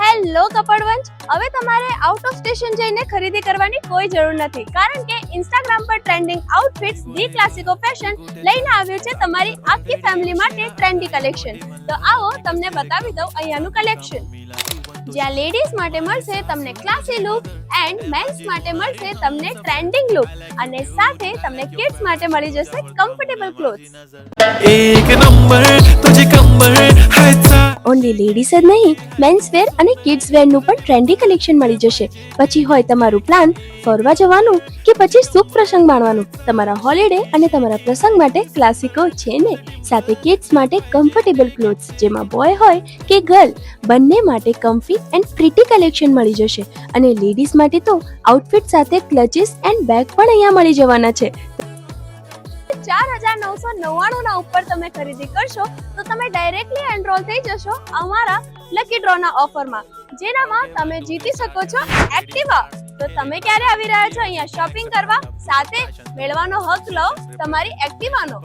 Hello Kapadvanj, હવે તમારે out of station જઈને ખરીદી કરવાની કોઈ જરૂર નથી, કારણ કે ઇન્સ્ટાગ્રામ પર trending outfits the Clasico fashion લઈને આવ્યું છે તમારી આખી ફેમિલી માટે ટ્રેન્ડી કલેક્શન. તો આવો તમને બતાવી દઉં અહીંયાનું કલેક્શન. જ્યાં લેડીઝ માટે મળશે તમને ક્લાસી લુક એન્ડ મેન્સ માટે મળશે તમને ટ્રેન્ડિંગ લુક, અને સાથે તમને કિડ્સ માટે મળી જશે કમ્ફર્ટેબલ ક્લોથ્સ. एक नंबर तुझे कंबर है सा ઓનલી લેડીઝ જ નહીં, મેન્સ વેર અને કિડ્સ વેરનું પણ ટ્રેન્ડી કલેક્શન મળી જશે. પછી હોય તમારું પ્લાન ફરવા જવાનું કે પછી શુભ પ્રસંગ માણવાનું, તમારા હોલિડે અને તમારા પ્રસંગ માટે ક્લાસિકો છે ને. સાથે કિડ્સ માટે કમ્ફર્ટેબલ ક્લોથ્સ, જેમાં બોય હોય કે ગર્લ બંને માટે કમ્ફી એન્ડ પ્રીટી કલેક્શન મળી જશે. અને લેડીઝ માટે તો આઉટફિટ સાથે ક્લચીસ એન્ડ બેગ પણ અહીંયા મળી જવાના છે. 4,999 ના ઉપર તમે ખરીદી કરશો તો તમે ડાયરેક્ટલી એનરોલ થઈ જશો અમારા લકી ડ્રોના ઓફરમાં, જેનામાં તમે જીતી શકો છો એક્ટિવા. તો તમે ક્યારે આવી રહ્યા છો અહીંયા શોપિંગ કરવા, સાથે મેળવાનો હક લો તમારી એક્ટિવાનો.